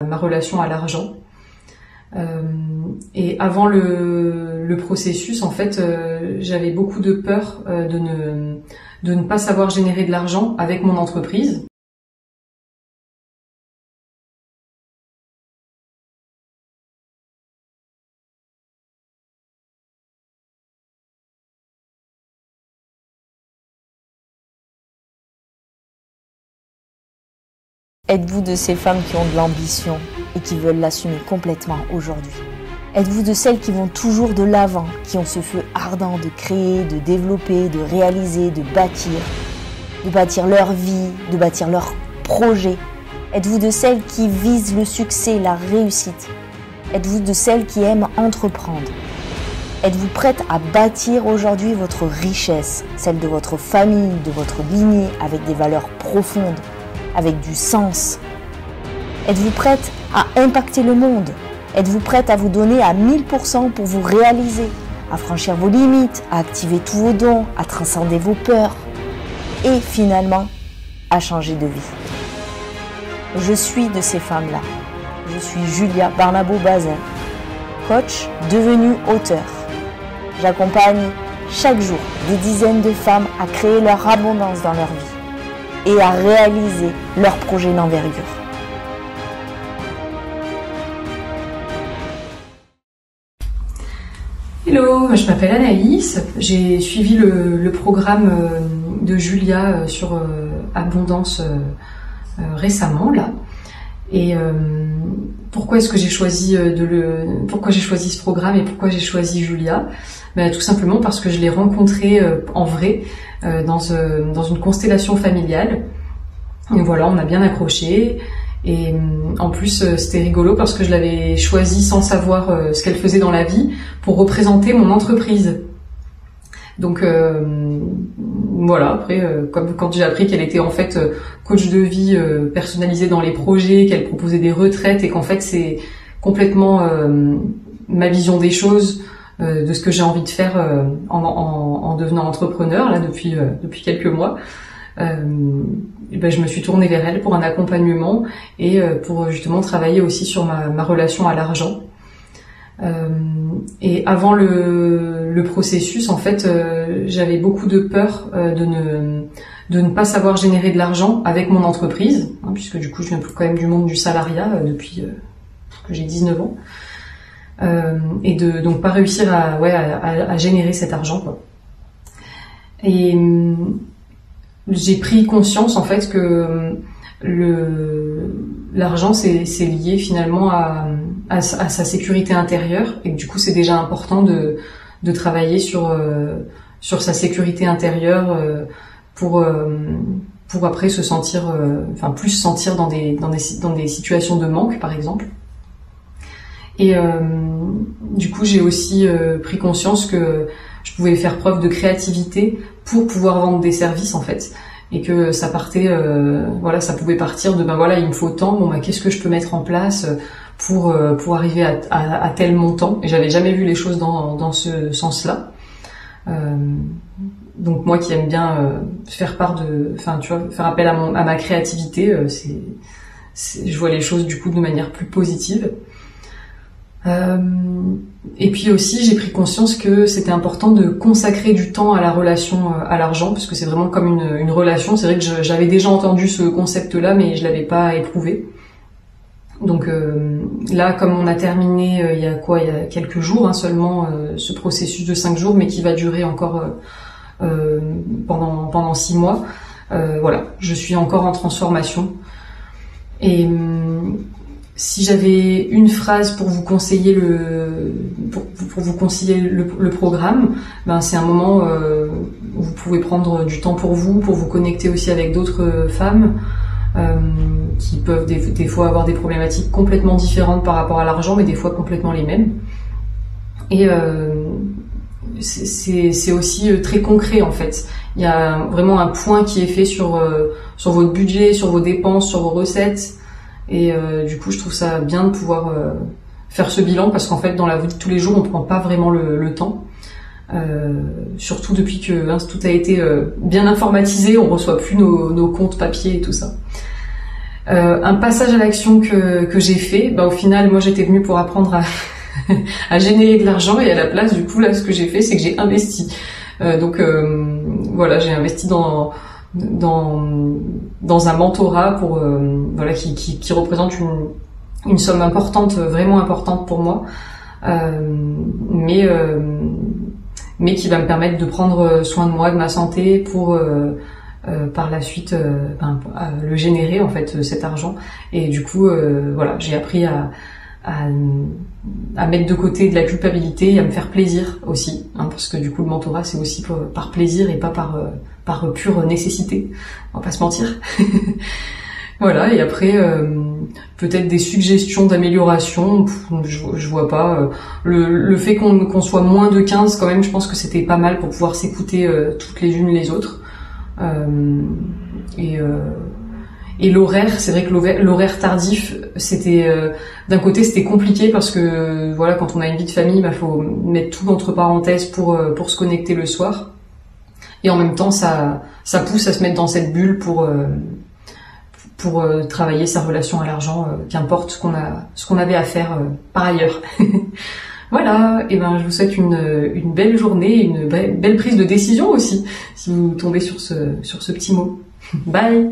ma relation à l'argent. Et avant le processus, en fait, j'avais beaucoup de peur de ne pas savoir générer de l'argent avec mon entreprise. Êtes-vous de ces femmes qui ont de l'ambition et qui veulent l'assumer complètement aujourd'hui? Êtes-vous de celles qui vont toujours de l'avant, qui ont ce feu ardent de créer, de développer, de réaliser, de bâtir leur vie, de bâtir leur projet? Êtes-vous de celles qui visent le succès, la réussite? Êtes-vous de celles qui aiment entreprendre? Êtes-vous prête à bâtir aujourd'hui votre richesse, celle de votre famille, de votre lignée, avec des valeurs profondes, avec du sens? Êtes-vous prête à impacter le monde? Êtes-vous prête à vous donner à 1000% pour vous réaliser, à franchir vos limites, à activer tous vos dons, à transcender vos peurs et finalement à changer de vie? Je suis de ces femmes-là. Je suis Julia Barnabo-Bazin, coach devenue auteur. J'accompagne chaque jour des dizaines de femmes à créer leur abondance dans leur vie et à réaliser leurs projets d'envergure. Hello, je m'appelle Anaïs, j'ai suivi le programme de Julia sur Abondance récemment là. Et pourquoi est-ce que j'ai choisi pourquoi j'ai choisi ce programme et pourquoi j'ai choisi Julia? Tout simplement parce que je l'ai rencontrée en vrai dans une constellation familiale. Et voilà, on a bien accroché. Et en plus, c'était rigolo parce que je l'avais choisie sans savoir ce qu'elle faisait dans la vie pour représenter mon entreprise. Donc voilà, après, comme quand j'ai appris qu'elle était en fait coach de vie personnalisée dans les projets, qu'elle proposait des retraites et qu'en fait c'est complètement ma vision des choses, de ce que j'ai envie de faire en devenant entrepreneur là depuis quelques mois. Je me suis tournée vers elle pour un accompagnement et pour justement travailler aussi sur ma relation à l'argent. Et avant le processus, en fait, j'avais beaucoup de peur de ne pas savoir générer de l'argent avec mon entreprise, puisque du coup je viens quand même du monde du salariat depuis que j'ai 19 ans, et de donc pas réussir à générer cet argent, quoi. Et j'ai pris conscience en fait que l'argent c'est lié finalement à sa sécurité intérieure et que du coup c'est déjà important de travailler sur sa sécurité intérieure pour après se sentir plus se sentir dans des situations de manque par exemple. Et du coup j'ai aussi pris conscience que je pouvais faire preuve de créativité pour pouvoir vendre des services en fait, et que ça partait ça pouvait partir de il me faut tant, qu'est-ce que je peux mettre en place pour arriver à tel montant, et j'avais jamais vu les choses dans ce sens-là. Donc moi qui aime bien faire appel à ma créativité, je vois les choses du coup de manière plus positive. Et puis aussi j'ai pris conscience que c'était important de consacrer du temps à la relation à l'argent, parce que c'est vraiment comme une relation. C'est vrai que j'avais déjà entendu ce concept-là, mais je l'avais pas éprouvé. Donc là, comme on a terminé il y a quelques jours seulement ce processus de 5 jours, mais qui va durer encore pendant 6 mois, je suis encore en transformation. Et si j'avais une phrase pour vous conseiller le programme, c'est un moment où vous pouvez prendre du temps pour vous connecter aussi avec d'autres femmes qui peuvent des fois avoir des problématiques complètement différentes par rapport à l'argent, mais des fois complètement les mêmes. Et c'est aussi très concret en fait. Il y a vraiment un point qui est fait sur votre budget, sur vos dépenses, sur vos recettes. Et du coup je trouve ça bien de pouvoir faire ce bilan, parce qu'en fait dans la vie de tous les jours on prend pas vraiment le temps, surtout depuis que tout a été bien informatisé, on reçoit plus nos comptes papier et tout ça. Un passage à l'action que j'ai fait, au final, moi j'étais venue pour apprendre à générer de l'argent, et à la place, du coup, là, ce que j'ai fait, c'est que j'ai investi. Voilà, j'ai investi dans un mentorat pour qui représente une somme importante, vraiment importante pour moi, mais qui va me permettre de prendre soin de moi, de ma santé, pour par la suite le générer, en fait, cet argent. Et du coup, voilà, j'ai appris à mettre de côté de la culpabilité et à me faire plaisir aussi, parce que du coup le mentorat, c'est aussi par plaisir et pas par pure nécessité, on va pas se mentir. Voilà, et après peut-être des suggestions d'amélioration, je vois pas. Le fait qu'on soit moins de 15, quand même, je pense que c'était pas mal pour pouvoir s'écouter toutes les unes les autres. Et l'horaire, c'est vrai que l'horaire tardif, c'était d'un côté c'était compliqué parce que voilà, quand on a une vie de famille, faut mettre tout entre parenthèses pour se connecter le soir. Et en même temps, ça pousse à se mettre dans cette bulle pour travailler sa relation à l'argent, qu'importe ce qu'on avait à faire par ailleurs. Voilà, et je vous souhaite une belle journée, une belle prise de décision aussi, si vous tombez sur ce petit mot. Bye.